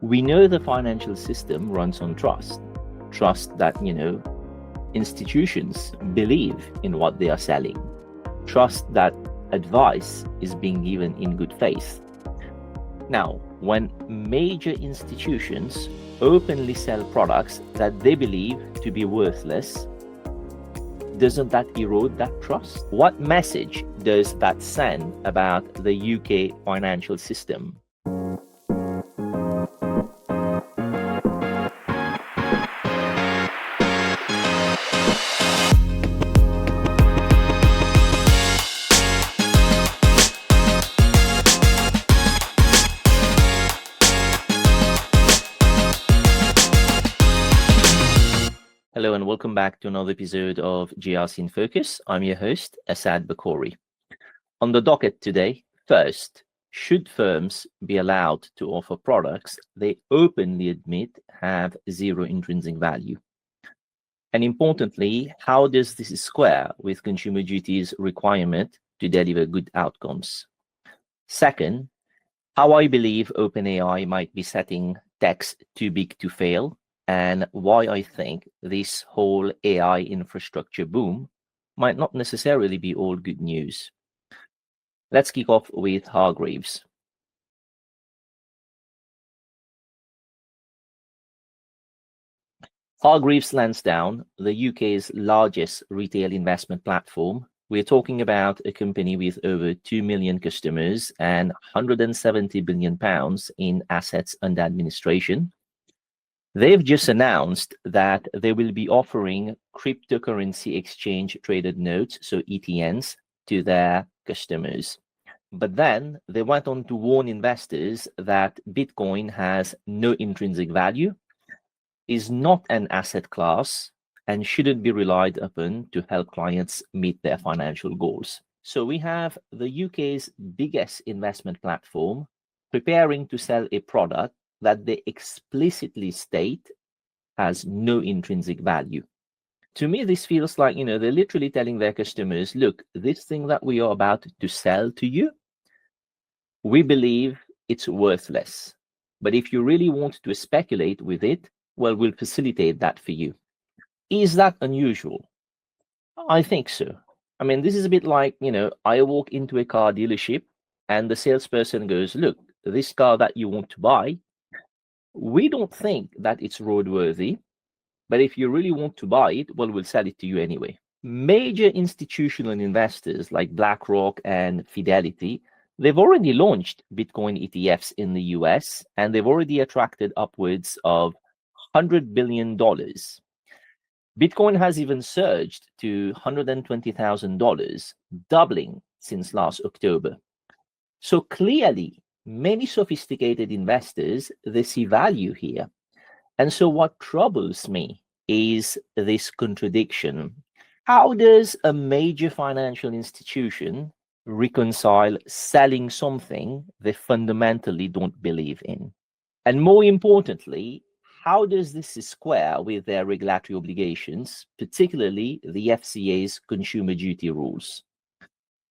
We know the financial system runs on trust. Trust that, institutions believe in what they are selling. Trust that advice is being given in good faith. Now, when major institutions openly sell products that they believe to be worthless, doesn't that erode that trust? What message does that send about the UK financial system? Hello and welcome back to another episode of GRC in Focus. I'm your host, Asad Bakori. On the docket today, first, should firms be allowed to offer products they openly admit have zero intrinsic value? And importantly, how does this square with Consumer Duty's requirement to deliver good outcomes? Second, how I believe OpenAI might be setting techs too big to fail, and why I think this whole AI infrastructure boom might not necessarily be all good news. Let's kick off with Hargreaves. Hargreaves Lansdown, the UK's largest retail investment platform. We're talking about a company with over 2 million customers and £170 billion in assets under administration. They've just announced that they will be offering cryptocurrency exchange traded notes, so ETNs, to their customers. But then they went on to warn investors that Bitcoin has no intrinsic value, is not an asset class, and shouldn't be relied upon to help clients meet their financial goals. So we have the UK's biggest investment platform preparing to sell a product that they explicitly state has no intrinsic value. To me, this feels like, they're literally telling their customers, look, this thing that we are about to sell to you, we believe it's worthless. But if you really want to speculate with it, well, we'll facilitate that for you. Is that unusual? I think so. I mean, this is a bit like, I walk into a car dealership and the salesperson goes, look, this car that you want to buy, we don't think that it's roadworthy, but if you really want to buy it, well, we'll sell it to you anyway. Major institutional investors like BlackRock and Fidelity, they've already launched Bitcoin ETFs in the US, and they've already attracted upwards of $100 billion. Bitcoin has even surged to $120,000, doubling since last October. So clearly, many sophisticated investors, they see value here. And so what troubles me is this contradiction. How does a major financial institution reconcile selling something they fundamentally don't believe in? And more importantly, how does this square with their regulatory obligations, particularly the FCA's Consumer Duty rules?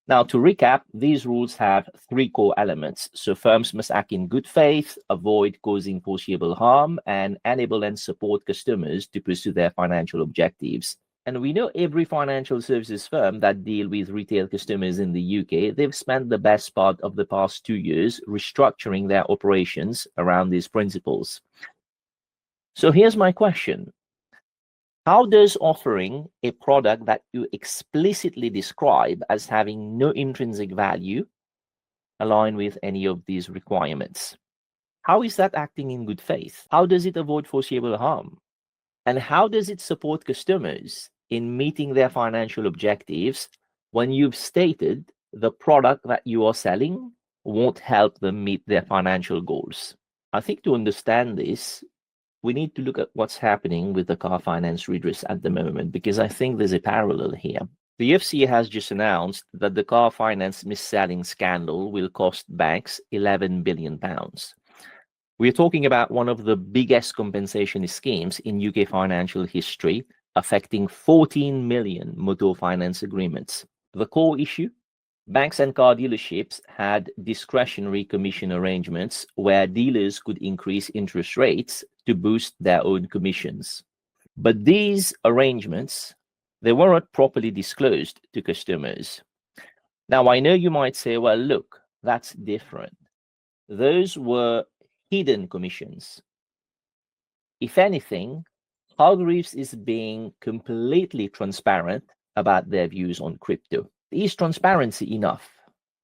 Now, to recap, these rules have three core elements. So firms must act in good faith, avoid causing foreseeable harm, and enable and support customers to pursue their financial objectives. And we know every financial services firm that deal with retail customers in the UK, they've spent the best part of the past 2 years restructuring their operations around these principles. So here's my question. How does offering a product that you explicitly describe as having no intrinsic value align with any of these requirements? How is that acting in good faith? How does it avoid foreseeable harm? And how does it support customers in meeting their financial objectives when you've stated the product that you are selling won't help them meet their financial goals? I think to understand this, we need to look at what's happening with the car finance redress at the moment, because I think there's a parallel here. The FCA has just announced that the car finance mis-selling scandal will cost banks £11 billion. We're talking about one of the biggest compensation schemes in UK financial history, affecting 14 million motor finance agreements. The core issue, Banks and car dealerships had discretionary commission arrangements where dealers could increase interest rates to boost their own commissions. But these arrangements, they weren't properly disclosed to customers. Now, I know you might say, well, look, that's different. Those were hidden commissions. If anything, Hargreaves is being completely transparent about their views on crypto. Is transparency enough?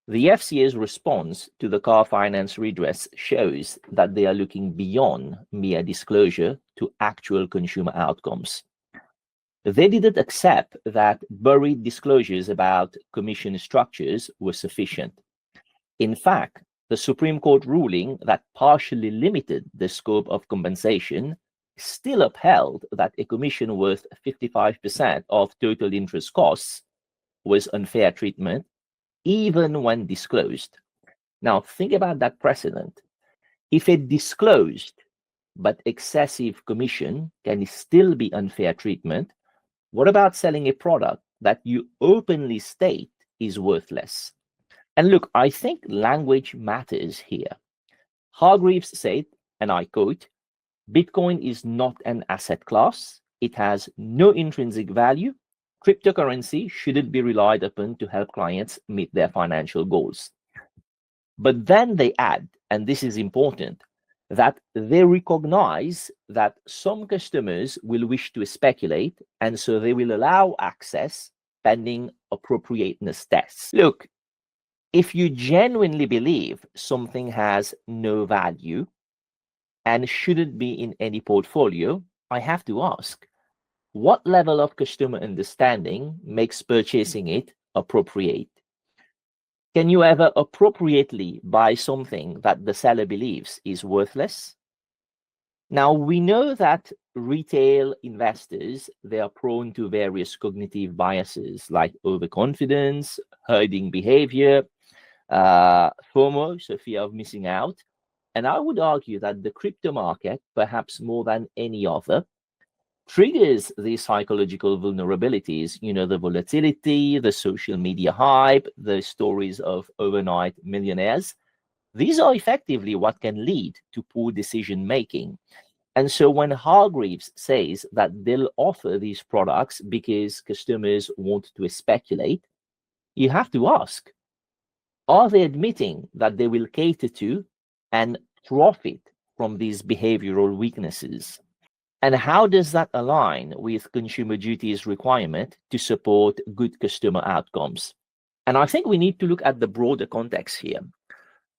The FCA's response to the car finance redress shows that they are looking beyond mere disclosure to actual consumer outcomes. They didn't accept that buried disclosures about commission structures were sufficient. In fact, the Supreme Court ruling that partially limited the scope of compensation still upheld that a commission worth 55% of total interest costs was unfair treatment, even when disclosed. Now, think about that precedent. If a disclosed but excessive commission can still be unfair treatment, what about selling a product that you openly state is worthless? And look, I think language matters here. Hargreaves said, and I quote, Bitcoin is not an asset class. It has no intrinsic value. Cryptocurrency shouldn't be relied upon to help clients meet their financial goals. But then they add, and this is important, that they recognize that some customers will wish to speculate, and so they will allow access pending appropriateness tests. Look, if you genuinely believe something has no value and shouldn't be in any portfolio, I have to ask, what level of customer understanding makes purchasing it appropriate? Can you ever appropriately buy something that the seller believes is worthless? Now, we know that retail investors, they are prone to various cognitive biases like overconfidence, herding behavior, FOMO, so fear of missing out. And I would argue that the crypto market, perhaps more than any other, triggers these psychological vulnerabilities, the volatility, the social media hype, the stories of overnight millionaires. These are effectively what can lead to poor decision making. And so when Hargreaves says that they'll offer these products because customers want to speculate, you have to ask, are they admitting that they will cater to and profit from these behavioral weaknesses? And how does that align with Consumer Duty's requirement to support good customer outcomes? And I think we need to look at the broader context here.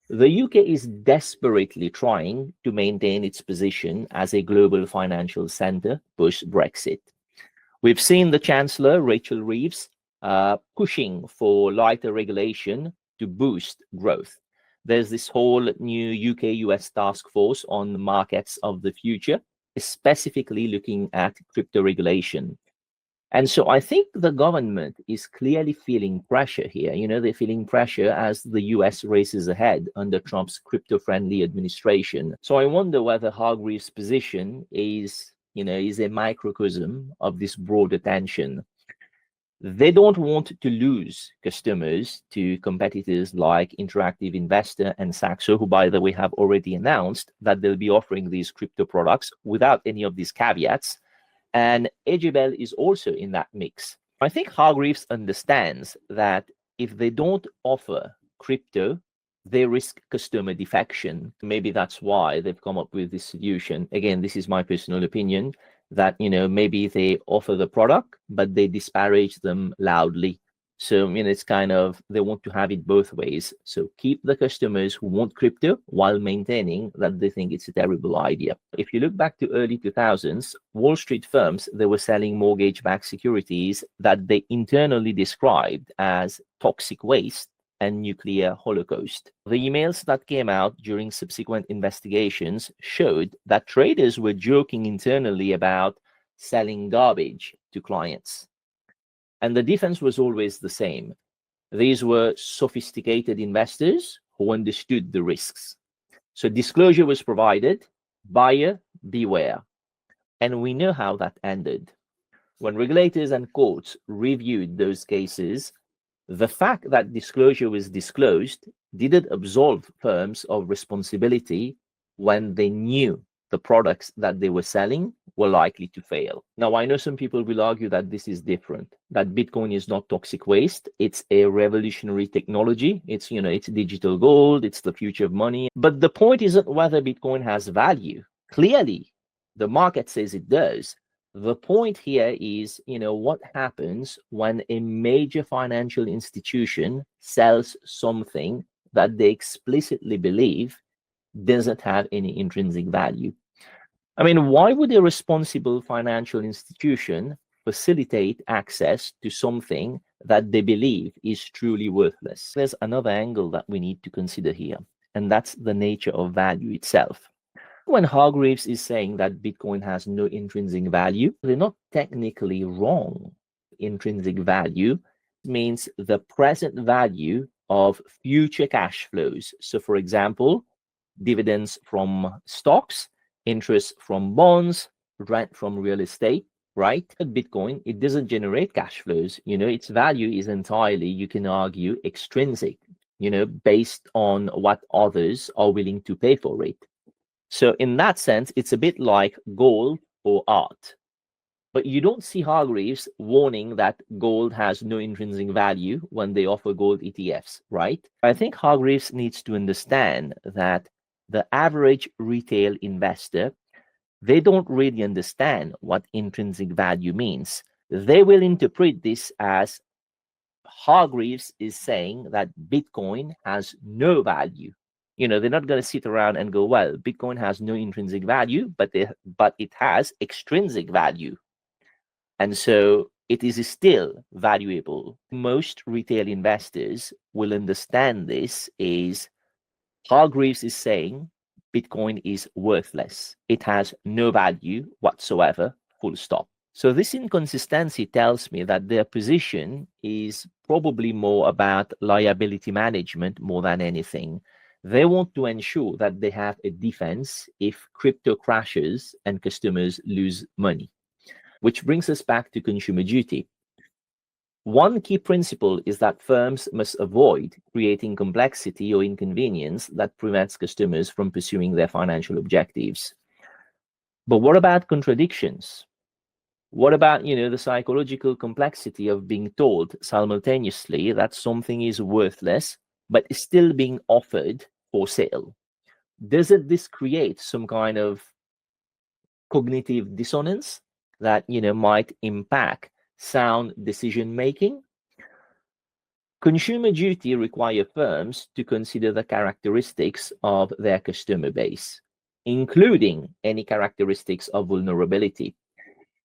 The UK is desperately trying to maintain its position as a global financial center post-Brexit. We've seen the Chancellor, Rachel Reeves, pushing for lighter regulation to boost growth. There's this whole new UK-US task force on the markets of the future, specifically looking at crypto regulation. And so I think the government is clearly feeling pressure here. They're feeling pressure as the US races ahead under Trump's crypto-friendly administration. So I wonder whether Hargreaves' position is a microcosm of this broader tension. They don't want to lose customers to competitors like Interactive Investor and Saxo, who, by the way, have already announced that they'll be offering these crypto products without any of these caveats. And Ejibel is also in that mix. I think Hargreaves understands that if they don't offer crypto, they risk customer defection. Maybe that's why they've come up with this solution. Again, this is my personal opinion, that maybe they offer the product but they disparage them loudly. So it's kind of, they want to have it both ways. So keep the customers who want crypto while maintaining that they think it's a terrible idea. If you look back to early 2000s, Wall Street firms, they were selling mortgage-backed securities that they internally described as toxic waste and nuclear holocaust. The emails that came out during subsequent investigations showed that traders were joking internally about selling garbage to clients. And the defense was always the same. These were sophisticated investors who understood the risks. So disclosure was provided, buyer beware. And we know how that ended. When regulators and courts reviewed those cases, The fact that disclosure was disclosed didn't absolve firms of responsibility when they knew the products that they were selling were likely to fail. Now, I know some people will argue that this is different, that Bitcoin is not toxic waste. It's a revolutionary technology. It's digital gold. It's the future of money. But the point isn't whether Bitcoin has value. Clearly, the market says it does. The point here is, what happens when a major financial institution sells something that they explicitly believe doesn't have any intrinsic value. I mean, why would a responsible financial institution facilitate access to something that they believe is truly worthless? There's another angle that we need to consider here, and that's the nature of value itself. When Hargreaves is saying that Bitcoin has no intrinsic value, they're not technically wrong. Intrinsic value means the present value of future cash flows. So, for example, dividends from stocks, interest from bonds, rent from real estate, right? At Bitcoin, it doesn't generate cash flows. Its value is entirely, you can argue, extrinsic, based on what others are willing to pay for it. So in that sense, it's a bit like gold or art. But you don't see Hargreaves warning that gold has no intrinsic value when they offer gold ETFs, right? I think Hargreaves needs to understand that the average retail investor, they don't really understand what intrinsic value means. They will interpret this as Hargreaves is saying that Bitcoin has no value. They're not going to sit around and go, well, Bitcoin has no intrinsic value, but it has extrinsic value. And so it is still valuable. Most retail investors will understand this is Hargreaves is saying Bitcoin is worthless. It has no value whatsoever, full stop. So this inconsistency tells me that their position is probably more about liability management more than anything. They want to ensure that they have a defense if crypto crashes and customers lose money. Which brings us back to consumer duty. One key principle is that firms must avoid creating complexity or inconvenience that prevents customers from pursuing their financial objectives. But what about contradictions? What about, the psychological complexity of being told simultaneously that something is worthless, but is still being offered for sale? Doesn't this create some kind of cognitive dissonance that might impact sound decision making? Consumer duty requires firms to consider the characteristics of their customer base, including any characteristics of vulnerability.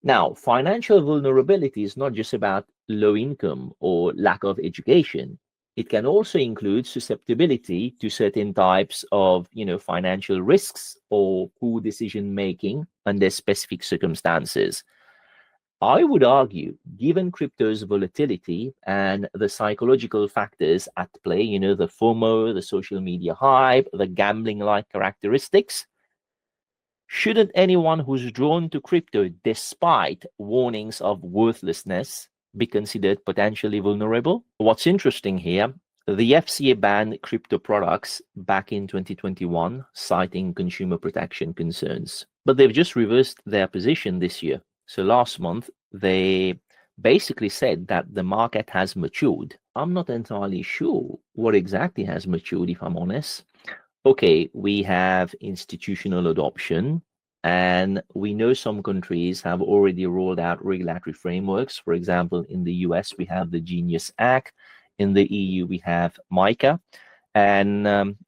Now, financial vulnerability is not just about low income or lack of education. It can also include susceptibility to certain types of, financial risks or poor decision making under specific circumstances. I would argue, given crypto's volatility and the psychological factors at play, the FOMO, the social media hype, the gambling-like characteristics, shouldn't anyone who's drawn to crypto despite warnings of worthlessness be considered potentially vulnerable? What's interesting here, the FCA banned crypto products back in 2021, citing consumer protection concerns. But they've just reversed their position this year. So last month, they basically said that the market has matured. I'm not entirely sure what exactly has matured, if I'm honest. Okay, we have institutional adoption, and we know some countries have already rolled out regulatory frameworks. For example, in the US, we have the Genius Act. In the EU, we have MiCA. And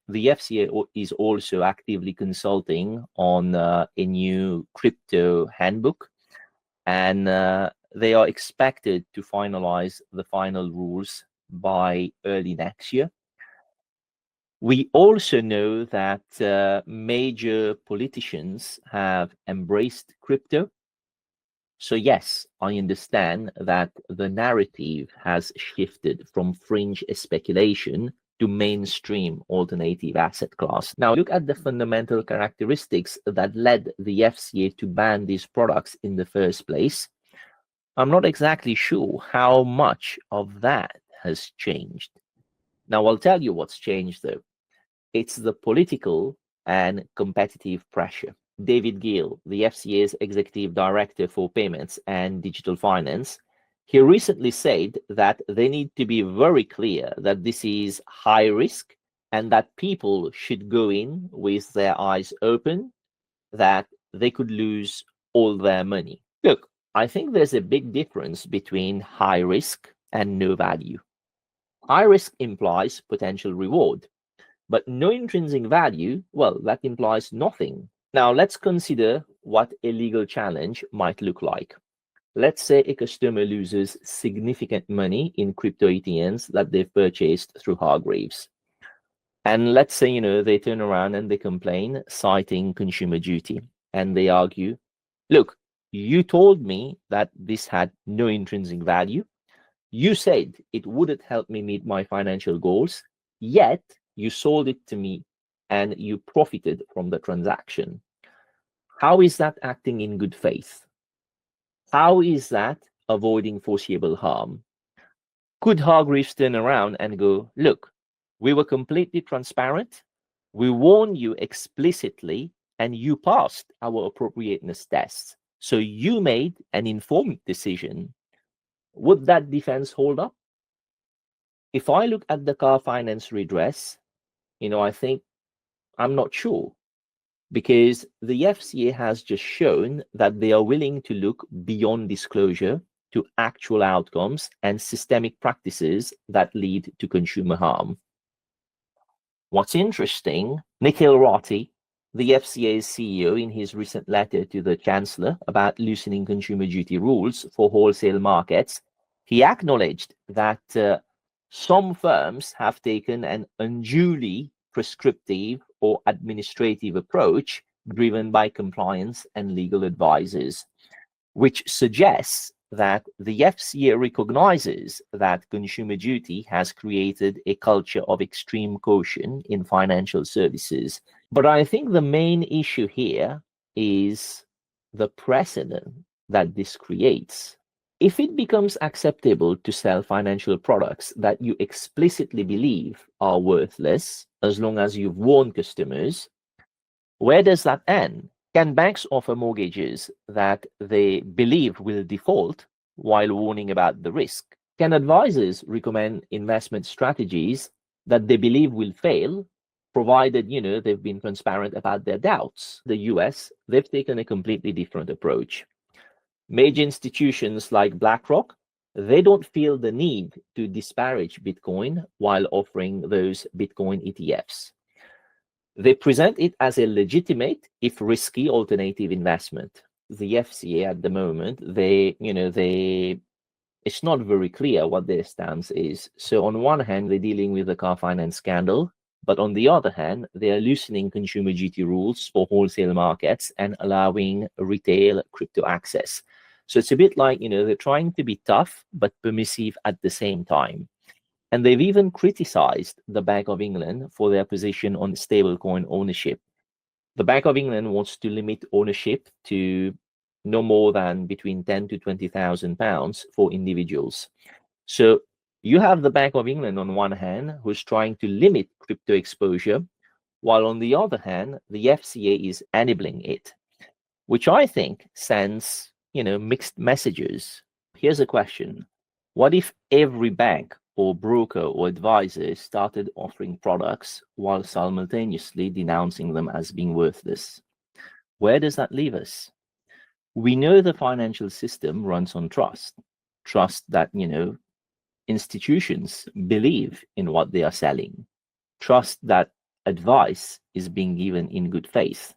the FCA is also actively consulting on a new crypto handbook. And they are expected to finalize the final rules by early next year. We also know that major politicians have embraced crypto. So yes, I understand that the narrative has shifted from fringe speculation to mainstream alternative asset class. Now look at the fundamental characteristics that led the FCA to ban these products in the first place. I'm not exactly sure how much of that has changed. Now, I'll tell you what's changed, though. It's the political and competitive pressure. David Gill, the FCA's executive director for payments and digital finance, he recently said that they need to be very clear that this is high risk and that people should go in with their eyes open, that they could lose all their money. Look, I think there's a big difference between high risk and no value. High risk implies potential reward, but no intrinsic value, well, that implies nothing. Now, let's consider what a legal challenge might look like. Let's say a customer loses significant money in crypto ETNs that they've purchased through Hargreaves. And let's say, they turn around and they complain, citing consumer duty. And they argue, look, you told me that this had no intrinsic value. You said it wouldn't help me meet my financial goals, yet you sold it to me and you profited from the transaction. How is that acting in good faith? How is that avoiding foreseeable harm? Could Hargreaves turn around and go, look, we were completely transparent, we warned you explicitly, and you passed our appropriateness tests. So you made an informed decision. Would that defense hold up? If I look at the car finance redress, I think I'm not sure, because the FCA has just shown that they are willing to look beyond disclosure to actual outcomes and systemic practices that lead to consumer harm. What's interesting, Nikhil Rathi, the FCA's CEO, in his recent letter to the Chancellor about loosening consumer duty rules for wholesale markets, he acknowledged that some firms have taken an unduly prescriptive or administrative approach driven by compliance and legal advisors, which suggests that the FCA recognizes that consumer duty has created a culture of extreme caution in financial services. But I think the main issue here is the precedent that this creates. If it becomes acceptable to sell financial products that you explicitly believe are worthless, as long as you've warned customers, where does that end? Can banks offer mortgages that they believe will default while warning about the risk? Can advisors recommend investment strategies that they believe will fail, provided they've been transparent about their doubts? The US, they've taken a completely different approach. Major institutions like BlackRock, they don't feel the need to disparage Bitcoin while offering those Bitcoin ETFs. They present it as a legitimate, if risky, alternative investment. The FCA at the moment, it's not very clear what their stance is. So on one hand, they're dealing with the car finance scandal, but on the other hand, they are loosening consumer duty rules for wholesale markets and allowing retail crypto access. So it's a bit like, they're trying to be tough, but permissive at the same time. And they've even criticized the Bank of England for their position on stablecoin ownership. The Bank of England wants to limit ownership to no more than between 10 to 20,000 pounds for individuals. So you have the Bank of England on one hand, who's trying to limit crypto exposure, while on the other hand, the FCA is enabling it, which I think sends, mixed messages. Here's a question. What if every bank or broker or advisor started offering products while simultaneously denouncing them as being worthless? Where does that leave us? We know the financial system runs on trust that, institutions believe in what they are selling, trust that advice is being given in good faith.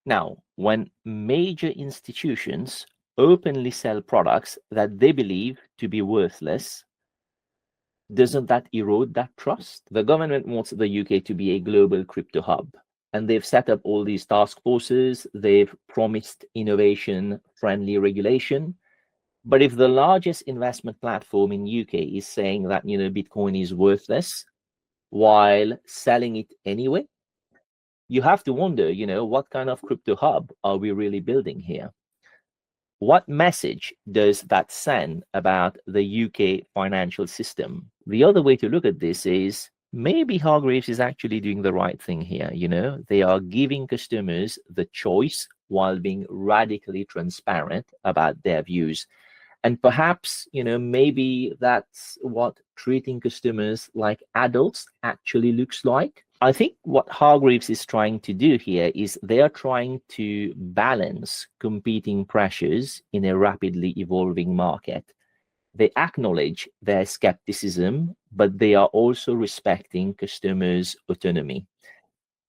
Now, when major institutions openly sell products that they believe to be worthless, doesn't that erode that trust? The government wants the UK to be a global crypto hub, and they've set up all these task forces. They've promised innovation-friendly regulation. But if the largest investment platform in UK is saying that, Bitcoin is worthless while selling it anyway, you have to wonder, what kind of crypto hub are we really building here? what message does that send about the UK financial system? The other way to look at this is maybe Hargreaves is actually doing the right thing here. They are giving customers the choice while being radically transparent about their views. And perhaps, maybe that's what treating customers like adults actually looks like. I think what Hargreaves is trying to do here is they are trying to balance competing pressures in a rapidly evolving market. They acknowledge their skepticism, but they are also respecting customers' autonomy.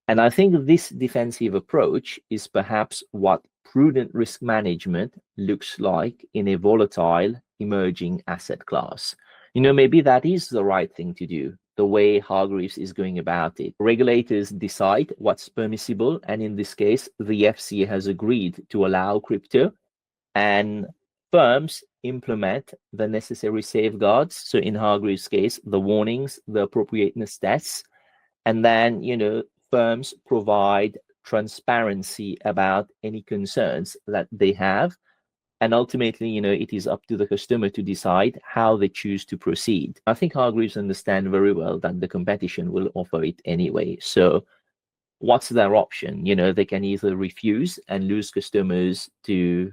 And I think this defensive approach is perhaps what prudent risk management looks like in a volatile emerging asset class. Maybe that is the right thing to do, the way Hargreaves is going about it. Regulators decide what's permissible, and in this case, the FCA has agreed to allow crypto, and firms implement the necessary safeguards. So in Hargreaves' case, the warnings, the appropriateness tests, and then, firms provide transparency about any concerns that they have. And ultimately, it is up to the customer to decide how they choose to proceed. I think Hargreaves understand very well that the competition will offer it anyway. So what's their option? They can either refuse and lose customers to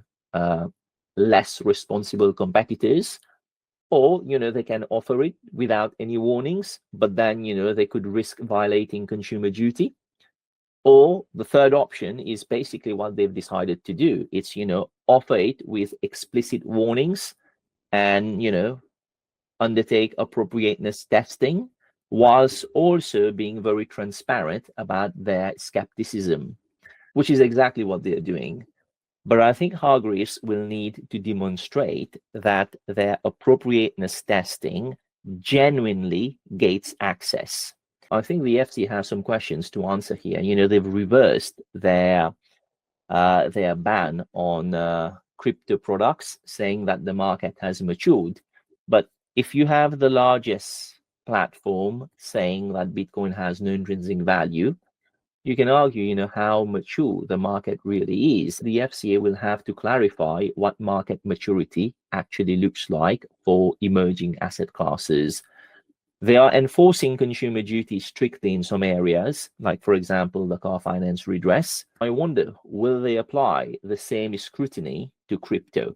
less responsible competitors, or they can offer it without any warnings, but then they could risk violating consumer duty. Or the third option is basically what they've decided to do. It's offer it with explicit warnings, and undertake appropriateness testing, whilst also being very transparent about their skepticism, which is exactly what they're doing. But I think Hargreaves will need to demonstrate that their appropriateness testing genuinely gates access. I think the FT has some questions to answer here. They've reversed their ban on crypto products, saying that the market has matured. But if you have the largest platform saying that Bitcoin has no intrinsic value, you can argue, how mature the market really is. The FCA will have to clarify what market maturity actually looks like for emerging asset classes. They are enforcing consumer duty strictly in some areas, like, for example, the car finance redress. I wonder, will they apply the same scrutiny to crypto?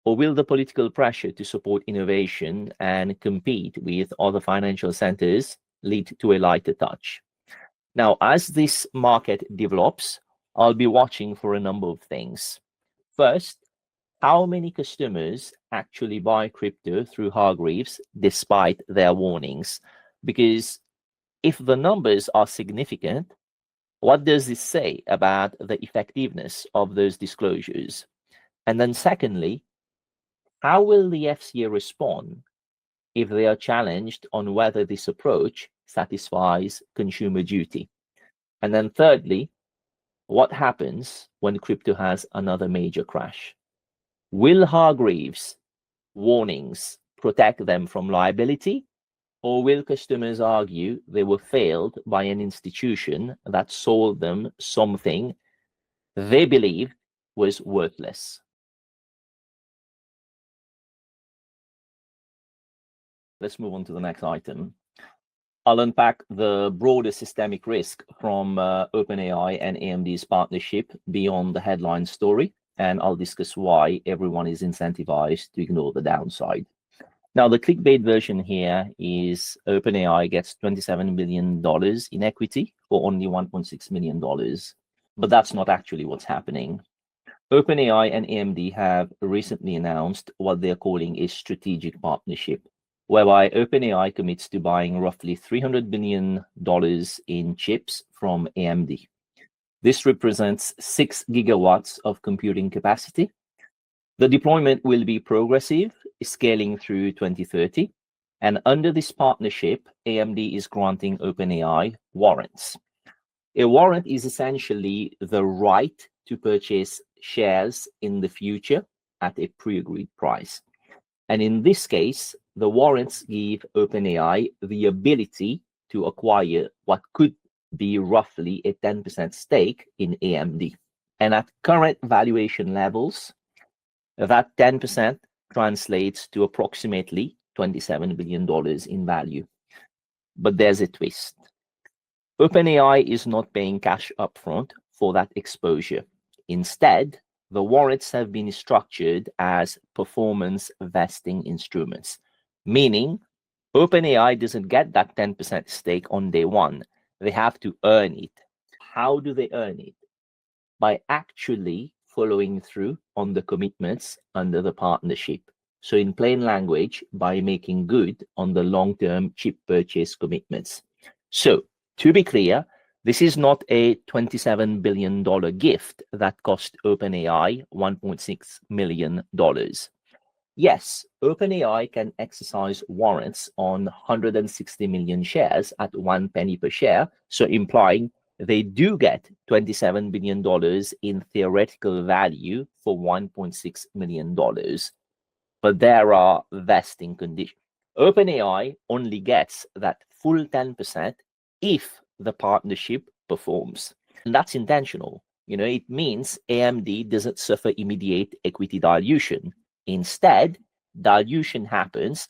Or will the political pressure to support innovation and compete with other financial centers lead to a lighter touch? Now, as this market develops, I'll be watching for a number of things. First, how many customers actually buy crypto through Hargreaves despite their warnings? Because if the numbers are significant, what does this say about the effectiveness of those disclosures? And then secondly, how will the FCA respond if they are challenged on whether this approach satisfies consumer duty? And then thirdly, what happens when crypto has another major crash? Will Hargreaves' warnings protect them from liability, or will customers argue they were failed by an institution that sold them something they believed was worthless? Let's move on to the next item. I'll unpack the broader systemic risk from OpenAI and AMD's partnership beyond the headline story, and I'll discuss why everyone is incentivized to ignore the downside. Now, the clickbait version here is OpenAI gets $27 billion in equity for only $1.6 million. But that's not actually what's happening. OpenAI and AMD have recently announced what they're calling a strategic partnership, whereby OpenAI commits to buying roughly $300 billion in chips from AMD. This represents 6 gigawatts of computing capacity. The deployment will be progressive, scaling through 2030. And under this partnership, AMD is granting OpenAI warrants. A warrant is essentially the right to purchase shares in the future at a pre-agreed price. And in this case, the warrants give OpenAI the ability to acquire what could be roughly a 10% stake in AMD. And at current valuation levels, That 10% translates to approximately $27 billion in value. But there's a twist. OpenAI is not paying cash upfront for that exposure. Instead, the warrants have been structured as performance vesting instruments, meaning OpenAI doesn't get that 10% stake on day one. They have to earn it. How do they earn it? By actually following through on the commitments under the partnership. So in plain language, by making good on the long-term chip purchase commitments. So to be clear, this is not a $27 billion gift that cost OpenAI $1.6 million. Yes, OpenAI can exercise warrants on 160 million shares at 1 penny per share, so implying they do get $27 billion in theoretical value for $1.6 million. But there are vesting conditions. OpenAI only gets that full 10% if the partnership performs. And that's intentional. It means AMD doesn't suffer immediate equity dilution. Instead, dilution happens,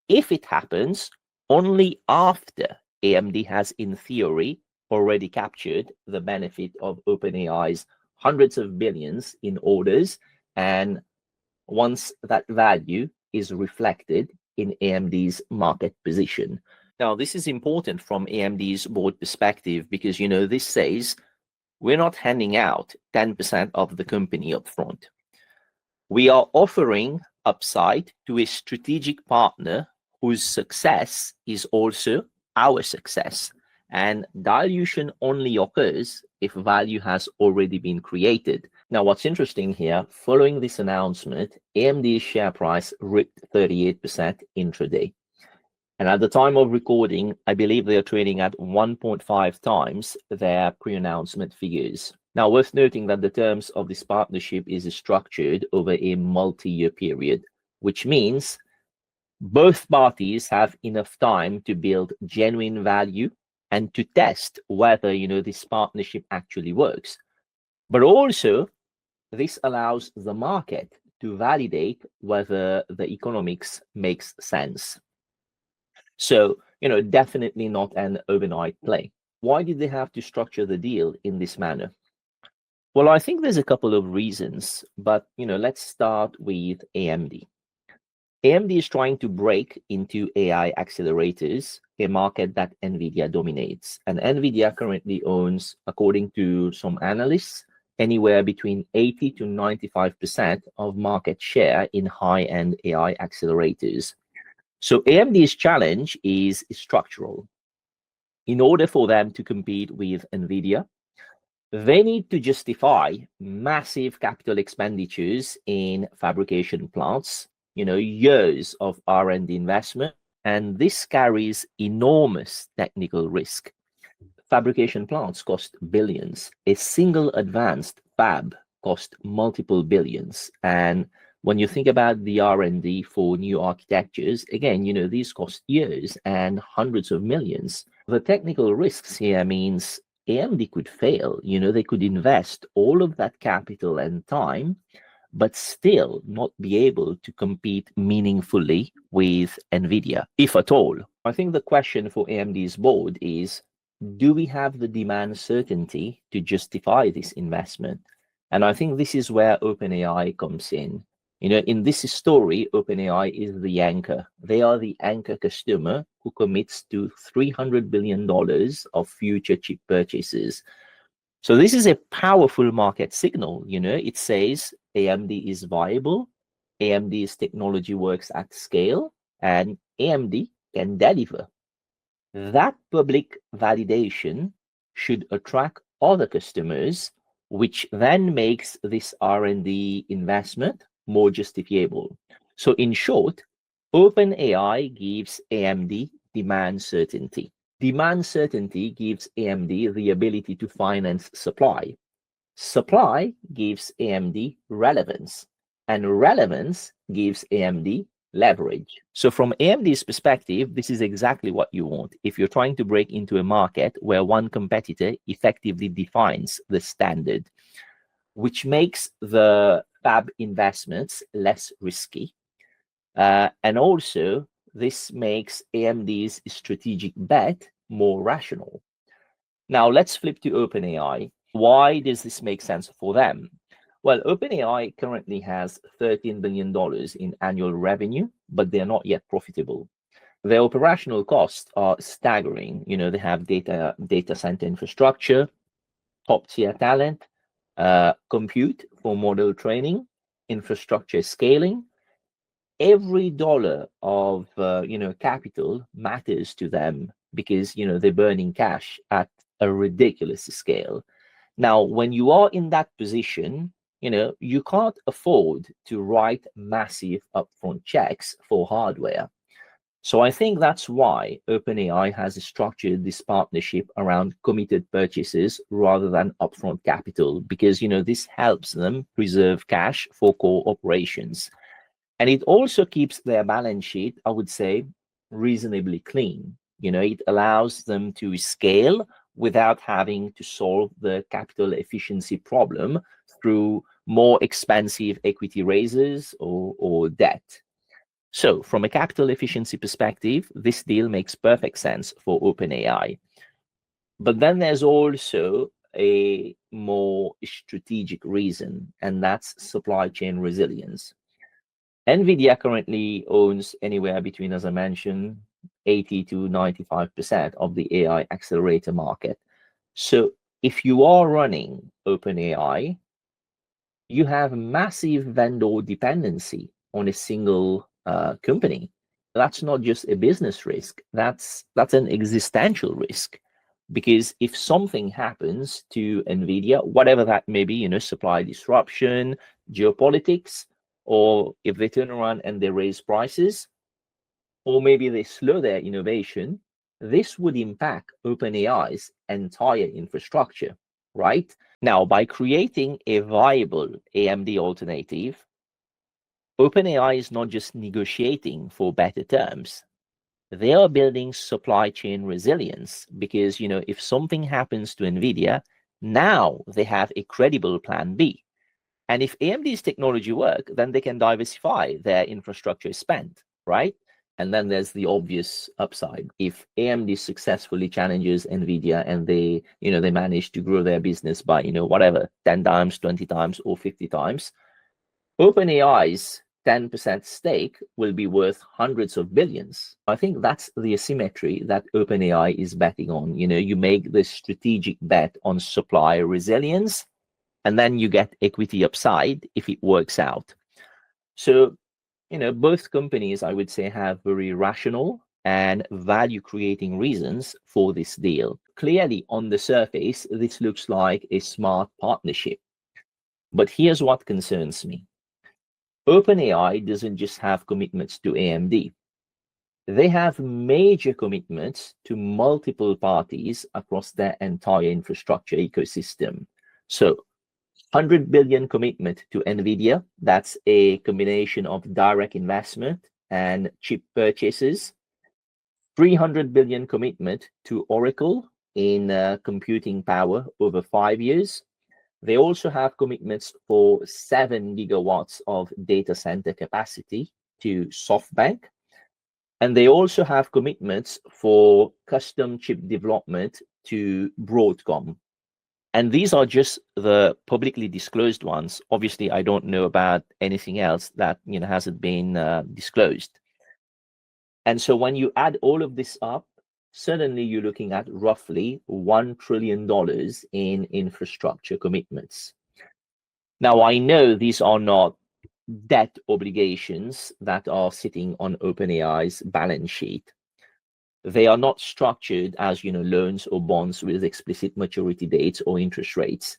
if it happens, only after AMD has, in theory, already captured the benefit of OpenAI's hundreds of billions in orders, and once that value is reflected in AMD's market position. Now, this is important from AMD's board perspective because, this says we're not handing out 10% of the company up front. We are offering upside to a strategic partner whose success is also our success. And dilution only occurs if value has already been created. Now, what's interesting here, following this announcement, AMD's share price ripped 38% intraday. And at the time of recording, I believe they are trading at 1.5 times their pre-announcement figures. Now, worth noting that the terms of this partnership is structured over a multi-year period, which means both parties have enough time to build genuine value and to test whether, this partnership actually works. But also, this allows the market to validate whether the economics makes sense. So, definitely not an overnight play. Why did they have to structure the deal in this manner? Well, I think there's a couple of reasons, but, let's start with AMD. AMD is trying to break into AI accelerators, a market that NVIDIA dominates. And NVIDIA currently owns, according to some analysts, anywhere between 80 to 95% of market share in high-end AI accelerators. So AMD's challenge is structural. In order for them to compete with NVIDIA, they need to justify massive capital expenditures in fabrication plants, years of R&D investment, and this carries enormous technical risk. Fabrication plants cost billions. A single advanced fab costs multiple billions. And when you think about the R&D for new architectures, again, these cost years and hundreds of millions. The technical risks here means AMD could fail. They could invest all of that capital and time, but still not be able to compete meaningfully with NVIDIA, if at all. I think the question for AMD's board is, do we have the demand certainty to justify this investment? And I think this is where OpenAI comes in. In this story, OpenAI is the anchor. They are the anchor customer who commits to $300 billion of future chip purchases. So this is a powerful market signal. It says AMD is viable, AMD's technology works at scale, and AMD can deliver. That public validation should attract other customers, which then makes this R&D investment more justifiable. So in short, OpenAI gives AMD demand certainty. Demand certainty gives AMD the ability to finance supply. Supply gives AMD relevance, and relevance gives AMD leverage. So from AMD's perspective, this is exactly what you want if you're trying to break into a market where one competitor effectively defines the standard, which makes the fab investments less risky. And also, this makes AMD's strategic bet more rational. Now, let's flip to OpenAI. Why does this make sense for them? Well, OpenAI currently has $13 billion in annual revenue, but they're not yet profitable. Their operational costs are staggering. They have data center infrastructure, top-tier talent, compute for model training, infrastructure scaling. Every dollar of capital matters to them because they're burning cash at a ridiculous scale. Now, when you are in that position, you can't afford to write massive upfront checks for hardware. So I think that's why OpenAI has structured this partnership around committed purchases rather than upfront capital, because this helps them preserve cash for core operations. And it also keeps their balance sheet, I would say, reasonably clean. It allows them to scale without having to solve the capital efficiency problem through more expensive equity raises or debt. So from a capital efficiency perspective, this deal makes perfect sense for OpenAI. But then there's also a more strategic reason, and that's supply chain resilience. NVIDIA currently owns anywhere between, as I mentioned, 80 to 95% of the AI accelerator market. So if you are running OpenAI, you have massive vendor dependency on a single company. That's not just a business risk, that's an existential risk. Because if something happens to NVIDIA, whatever that may be, supply disruption, geopolitics, or if they turn around and they raise prices, or maybe they slow their innovation, this would impact OpenAI's entire infrastructure, right? Now, by creating a viable AMD alternative, OpenAI is not just negotiating for better terms. They are building supply chain resilience because, if something happens to NVIDIA, now they have a credible plan B. And if AMD's technology work, then they can diversify their infrastructure spend, right? And then there's the obvious upside. If AMD successfully challenges NVIDIA and they manage to grow their business by, whatever, 10 times, 20 times, or 50 times, OpenAI's 10% stake will be worth hundreds of billions. I think that's the asymmetry that OpenAI is betting on. You make the strategic bet on supply resilience, and then you get equity upside if it works out. So, both companies, I would say, have very rational and value-creating reasons for this deal. Clearly, on the surface, this looks like a smart partnership. But here's what concerns me. OpenAI doesn't just have commitments to AMD. They have major commitments to multiple parties across their entire infrastructure ecosystem. So, 100 billion commitment to NVIDIA. That's a combination of direct investment and chip purchases. 300 billion commitment to Oracle in computing power over 5 years. They also have commitments for 7 gigawatts of data center capacity to SoftBank. And they also have commitments for custom chip development to Broadcom. And these are just the publicly disclosed ones. Obviously, I don't know about anything else that hasn't been disclosed. And so when you add all of this up, suddenly you're looking at roughly $1 trillion in infrastructure commitments. Now, I know these are not debt obligations that are sitting on OpenAI's balance sheet. They are not structured as loans or bonds with explicit maturity dates or interest rates,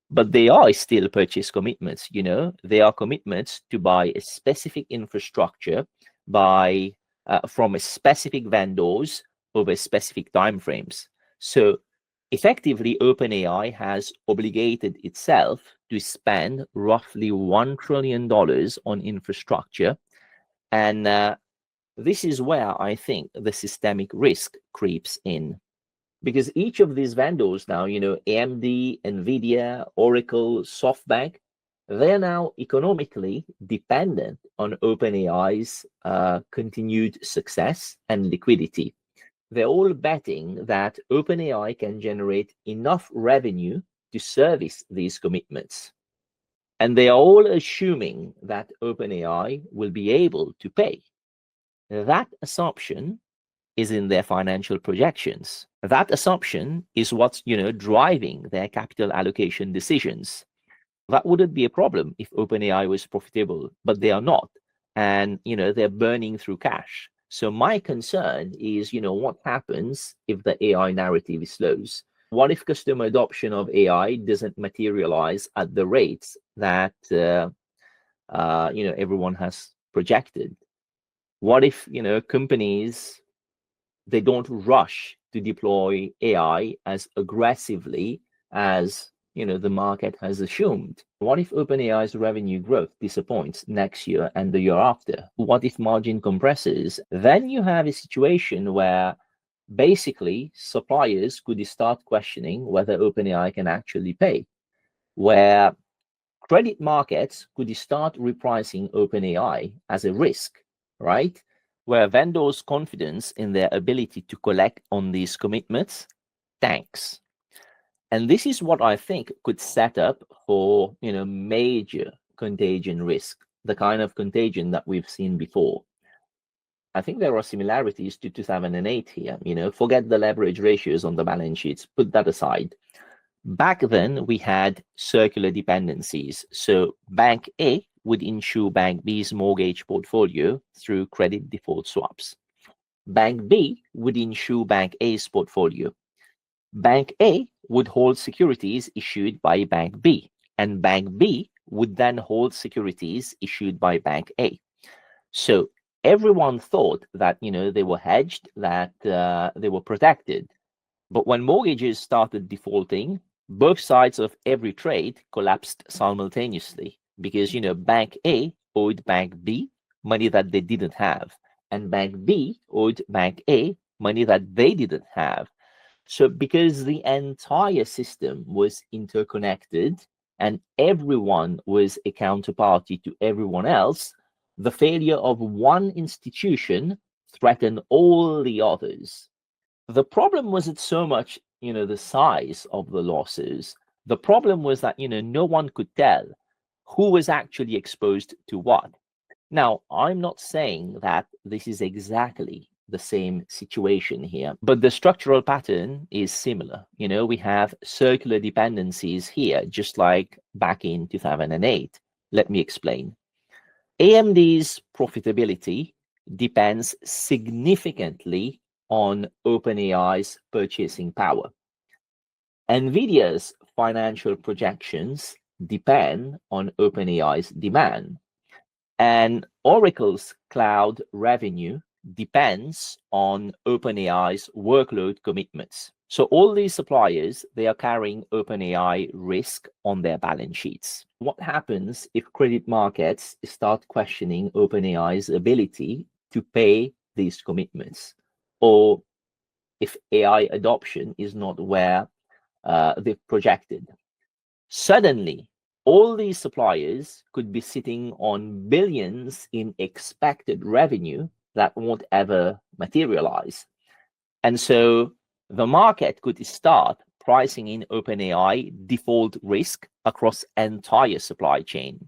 but they are still purchase commitments. They are commitments to buy a specific infrastructure from a specific vendors over specific timeframes. So effectively, OpenAI has obligated itself to spend roughly $1 trillion on infrastructure, and this is where I think the systemic risk creeps in, because each of these vendors now, AMD, NVIDIA, Oracle, SoftBank, They are now economically dependent on OpenAI's continued success and liquidity. They're all betting that OpenAI can generate enough revenue to service these commitments. And they are all assuming that OpenAI will be able to pay. That assumption is in their financial projections. That assumption is what's, driving their capital allocation decisions. That wouldn't be a problem if OpenAI was profitable, but they are not. And, they're burning through cash. So my concern is, what happens if the AI narrative slows? What if customer adoption of AI doesn't materialize at the rates that, everyone has projected? What if, companies, they don't rush to deploy AI as aggressively as the market has assumed? What if OpenAI's revenue growth disappoints next year and the year after? What if margin compresses? Then you have a situation where basically suppliers could start questioning whether OpenAI can actually pay, where credit markets could start repricing OpenAI as a risk, right? Where vendors' confidence in their ability to collect on these commitments tanks. And this is what I think could set up for, major contagion risk, the kind of contagion that we've seen before. I think there are similarities to 2008 here. Forget the leverage ratios on the balance sheets, put that aside. Back then, we had circular dependencies. So Bank A would insure Bank B's mortgage portfolio through credit default swaps. Bank B would insure Bank A's portfolio. Bank A would hold securities issued by Bank B, and Bank B would then hold securities issued by Bank A. So everyone thought that, they were hedged, that they were protected. But when mortgages started defaulting, both sides of every trade collapsed simultaneously because, Bank A owed Bank B money that they didn't have, and Bank B owed Bank A money that they didn't have. So because the entire system was interconnected and everyone was a counterparty to everyone else, the failure of one institution threatened all the others. The problem wasn't so much, the size of the losses. The problem was that, no one could tell who was actually exposed to what. Now, I'm not saying that this is exactly the same situation here, but the structural pattern is similar. We have circular dependencies here, just like back in 2008. Let me explain. AMD's profitability depends significantly on OpenAI's purchasing power. NVIDIA's financial projections depend on OpenAI's demand. And Oracle's cloud revenue depends on OpenAI's workload commitments. So all these suppliers, they are carrying OpenAI risk on their balance sheets. What happens if credit markets start questioning OpenAI's ability to pay these commitments? Or if AI adoption is not where they've projected? Suddenly, all these suppliers could be sitting on billions in expected revenue that won't ever materialize. And so the market could start pricing in OpenAI default risk across entire supply chain.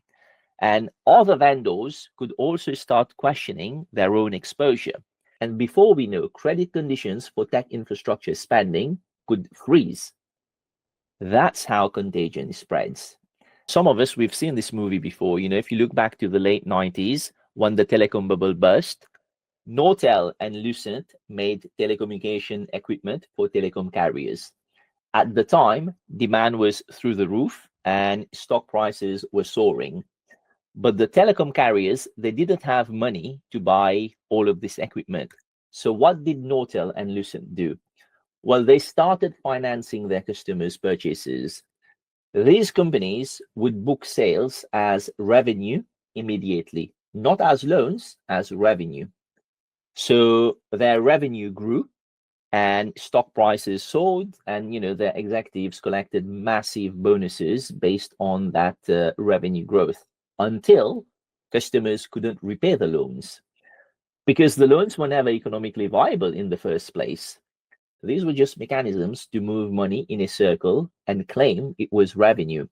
And other vendors could also start questioning their own exposure. And before we know, credit conditions for tech infrastructure spending could freeze. That's how contagion spreads. Some of us, we've seen this movie before. If you look back to the late 90s, when the telecom bubble burst, Nortel and Lucent made telecommunication equipment for telecom carriers. At the time, demand was through the roof and stock prices were soaring. But the telecom carriers, they didn't have money to buy all of this equipment. So what did Nortel and Lucent do? Well, they started financing their customers' purchases. These companies would book sales as revenue immediately, not as loans, as revenue. So their revenue grew and stock prices soared, and their executives collected massive bonuses based on that revenue growth until customers couldn't repay the loans because the loans were never economically viable in the first place. These were just mechanisms to move money in a circle and claim it was revenue.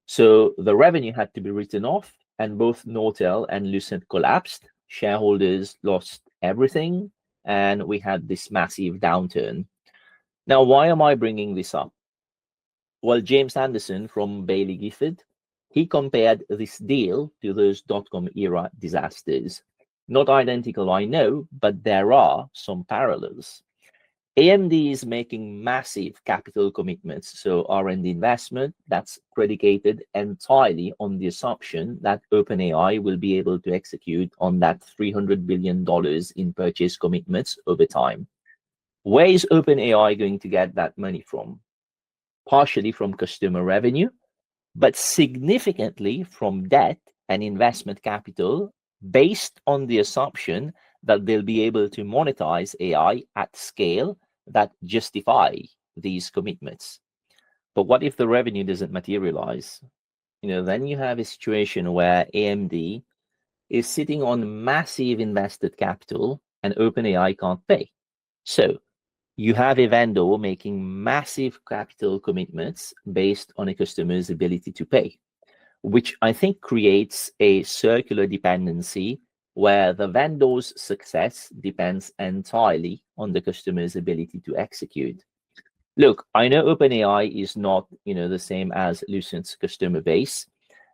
So the revenue had to be written off, and both Nortel and Lucent collapsed. Shareholders lost everything, and we had this massive downturn. Now, why am I bringing this up? Well, James Anderson from Bailey Gifford, he compared this deal to those dot-com era disasters. Not identical, I know, but there are some parallels. AMD is making massive capital commitments, so R&D investment that's predicated entirely on the assumption that OpenAI will be able to execute on that $300 billion in purchase commitments over time. Where is OpenAI going to get that money from? Partially from customer revenue, but significantly from debt and investment capital based on the assumption that they'll be able to monetize AI at scale that justify these commitments. But what if the revenue doesn't materialize? Then you have a situation where AMD is sitting on massive invested capital and OpenAI can't pay. So you have a vendor making massive capital commitments based on a customer's ability to pay, which I think creates a circular dependency where the vendor's success depends entirely on the customer's ability to execute. Look, I know OpenAI is not, the same as Lucent's customer base.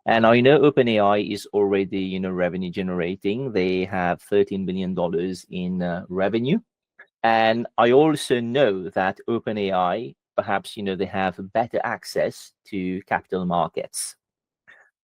And I know OpenAI is already, revenue generating. They have $13 billion in revenue. And I also know that OpenAI, perhaps, they have better access to capital markets.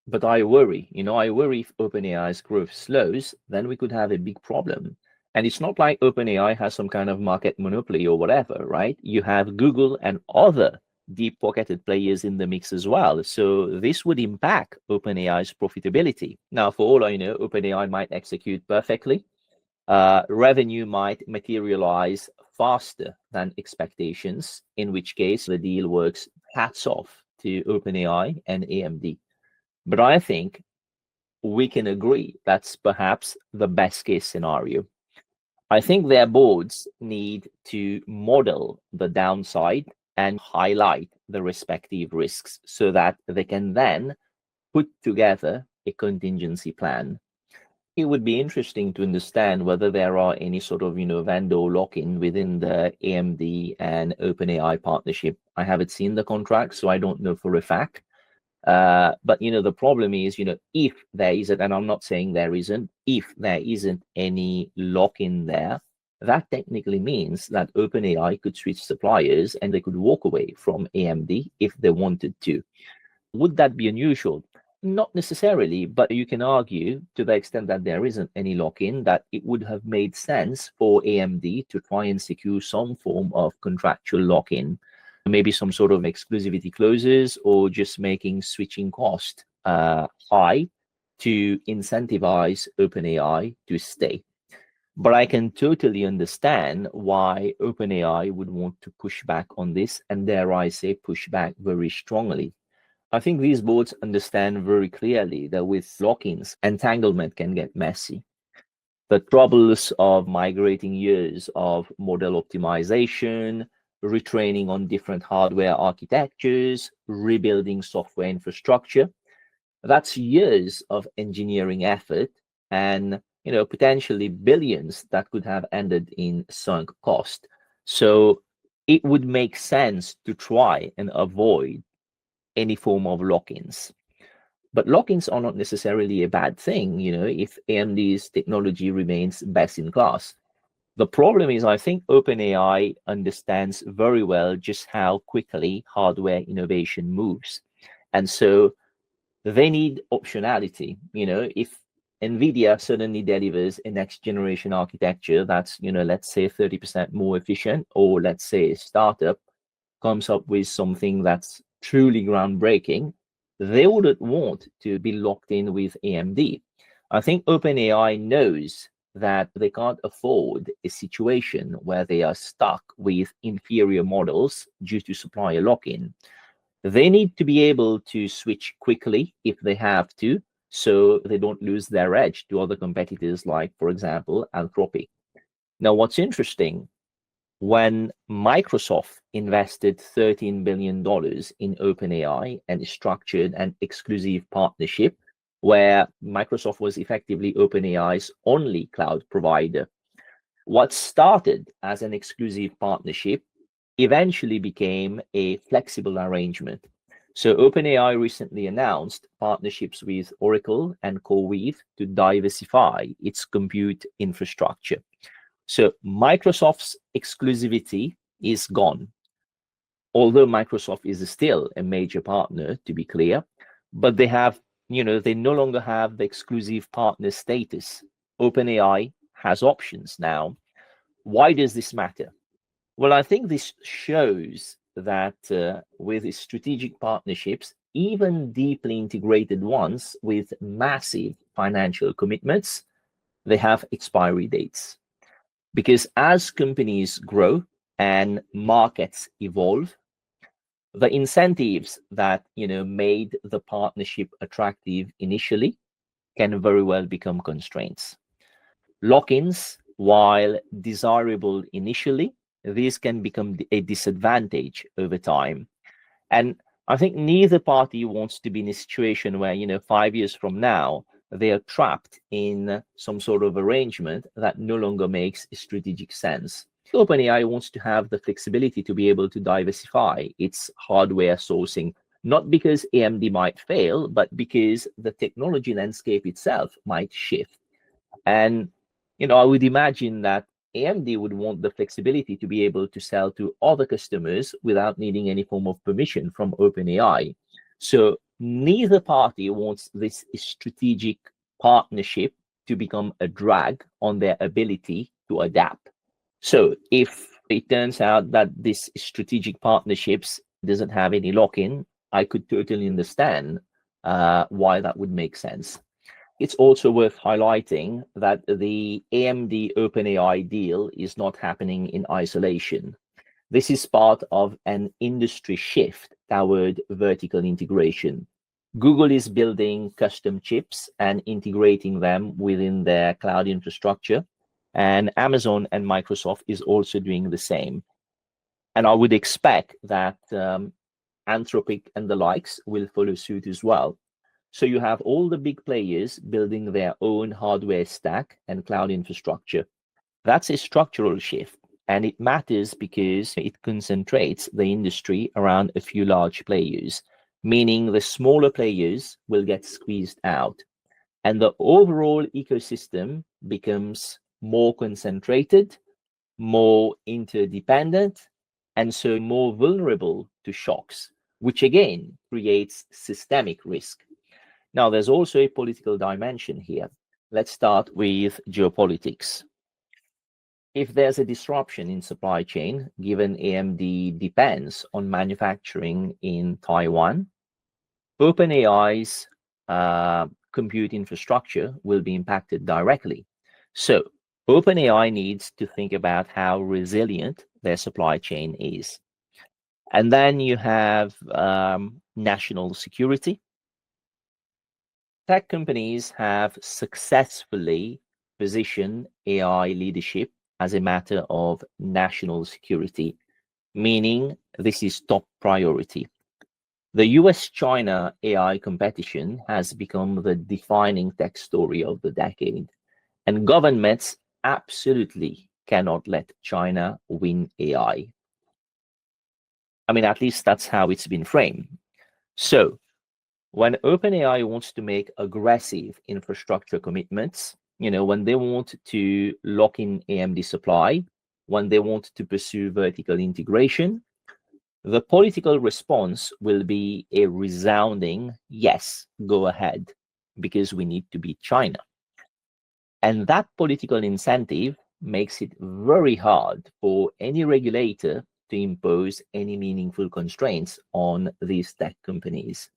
But I worry if OpenAI's growth slows, then we could have a big problem. And it's not like OpenAI has some kind of market monopoly or whatever, right? You have Google and other deep-pocketed players in the mix as well. So this would impact OpenAI's profitability. Now, for all I know, OpenAI might execute perfectly. Revenue might materialize faster than expectations, in which case the deal works hats off to OpenAI and AMD. But I think we can agree that's perhaps the best case scenario. I think their boards need to model the downside and highlight the respective risks so that they can then put together a contingency plan. It would be interesting to understand whether there are any sort of, vendor lock-in within the AMD and OpenAI partnership. I haven't seen the contract, so I don't know for a fact. But the problem is, if there isn't, and I'm not saying there isn't, if there isn't any lock-in there, that technically means that OpenAI could switch suppliers and they could walk away from AMD if they wanted to. Would that be unusual? Not necessarily, but you can argue to the extent that there isn't any lock-in that it would have made sense for AMD to try and secure some form of contractual lock-in, maybe some sort of exclusivity clauses or just making switching cost high to incentivize OpenAI to stay. But I can totally understand why OpenAI would want to push back on this, and dare I say push back very strongly. I think these boards understand very clearly that with lock-ins, entanglement can get messy. The troubles of migrating years of model optimization, retraining on different hardware architectures, rebuilding software infrastructure, that's years of engineering effort and potentially billions that could have ended in sunk cost. So it would make sense to try and avoid any form of lock-ins. But lock-ins are not necessarily a bad thing, if AMD's technology remains best in class. The problem is, I think OpenAI understands very well just how quickly hardware innovation moves. And so they need optionality. If NVIDIA suddenly delivers a next generation architecture that's, let's say 30% more efficient, or let's say a startup comes up with something that's truly groundbreaking, they wouldn't want to be locked in with AMD. I think OpenAI knows that they can't afford a situation where they are stuck with inferior models due to supplier lock-in. They need to be able to switch quickly if they have to, so they don't lose their edge to other competitors like, for example, Anthropic. Now, what's interesting, when Microsoft invested $13 billion in OpenAI and structured an exclusive partnership where Microsoft was effectively OpenAI's only cloud provider, what started as an exclusive partnership eventually became a flexible arrangement. So OpenAI recently announced partnerships with Oracle and CoreWeave to diversify its compute infrastructure. So Microsoft's exclusivity is gone, although Microsoft is still a major partner, to be clear, but they no longer have the exclusive partner status. OpenAI has options now. Why does this matter? Well, I think this shows that with strategic partnerships, even deeply integrated ones with massive financial commitments, they have expiry dates. Because as companies grow and markets evolve, the incentives that made the partnership attractive initially can very well become constraints. Lock-ins, while desirable initially, these can become a disadvantage over time. And I think neither party wants to be in a situation where, 5 years from now, they are trapped in some sort of arrangement that no longer makes strategic sense. OpenAI wants to have the flexibility to be able to diversify its hardware sourcing, not because AMD might fail, but because the technology landscape itself might shift. And I would imagine that AMD would want the flexibility to be able to sell to other customers without needing any form of permission from OpenAI. So neither party wants this strategic partnership to become a drag on their ability to adapt. So if it turns out that this strategic partnerships doesn't have any lock-in, I could totally understand why that would make sense. It's also worth highlighting that the AMD OpenAI deal is not happening in isolation. This is part of an industry shift toward vertical integration. Google is building custom chips and integrating them within their cloud infrastructure, and Amazon and Microsoft is also doing the same. And I would expect that Anthropic and the likes will follow suit as well. So you have all the big players building their own hardware stack and cloud infrastructure. That's a structural shift, and it matters because it concentrates the industry around a few large players, meaning the smaller players will get squeezed out, and the overall ecosystem becomes more concentrated, more interdependent, and so more vulnerable to shocks, which again creates systemic risk. Now, there's also a political dimension here. Let's start with geopolitics. If there's a disruption in supply chain, given AMD depends on manufacturing in Taiwan, OpenAI's compute infrastructure will be impacted directly. So OpenAI needs to think about how resilient their supply chain is. And then you have national security. Tech companies have successfully positioned AI leadership as a matter of national security, meaning this is top priority. The US-China AI competition has become the defining tech story of the decade, and governments absolutely cannot let China win AI. I mean, at least that's how it's been framed. So when OpenAI wants to make aggressive infrastructure commitments, when they want to lock in AMD supply, when they want to pursue vertical integration, the political response will be a resounding yes, go ahead, because we need to beat China. And that political incentive makes it very hard for any regulator to impose any meaningful constraints on these tech companies.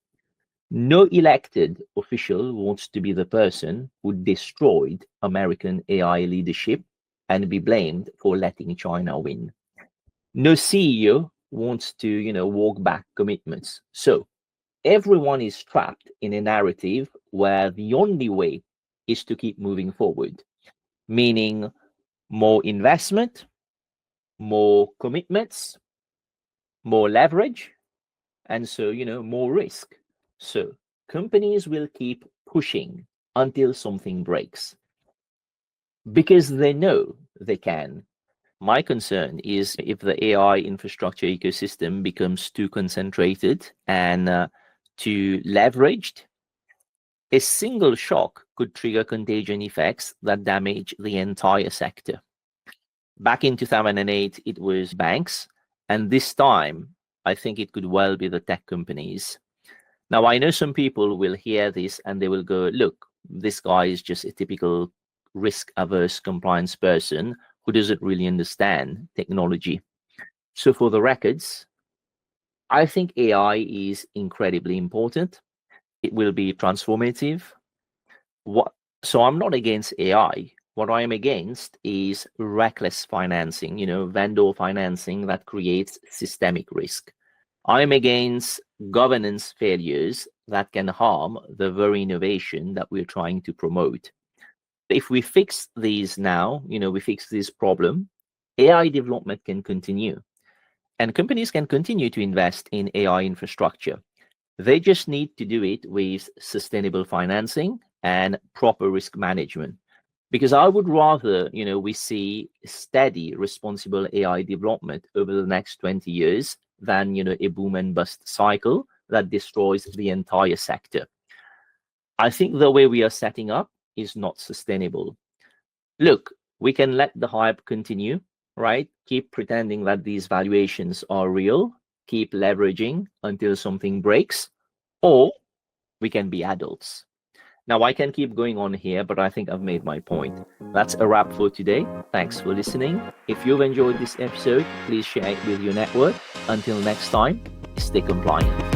No elected official wants to be the person who destroyed American AI leadership and be blamed for letting China win. No CEO wants to, walk back commitments. So everyone is trapped in a narrative where the only way is to keep moving forward, meaning more investment, more commitments, more leverage, and so, more risk. So companies will keep pushing until something breaks because they know they can. My concern is if the AI infrastructure ecosystem becomes too concentrated and too leveraged, a single shock could trigger contagion effects that damage the entire sector. Back in 2008, it was banks, and this time, I think it could well be the tech companies. Now, I know some people will hear this and they will go, look, this guy is just a typical risk averse compliance person who doesn't really understand technology. So, for the records, I think AI is incredibly important. It will be transformative. So, I'm not against AI. What I am against is reckless financing, vendor financing that creates systemic risk. I'm against governance failures that can harm the very innovation that we're trying to promote. If we fix these now, we fix this problem, AI development can continue. And companies can continue to invest in AI infrastructure. They just need to do it with sustainable financing and proper risk management. Because I would rather, we see steady, responsible AI development over the next 20 years than, a boom and bust cycle that destroys the entire sector. I think the way we are setting up is not sustainable. Look, we can let the hype continue, right? Keep pretending that these valuations are real, keep leveraging until something breaks, or we can be adults. Now, I can keep going on here, but I think I've made my point. That's a wrap for today. Thanks for listening. If you've enjoyed this episode, please share it with your network. Until next time, stay compliant.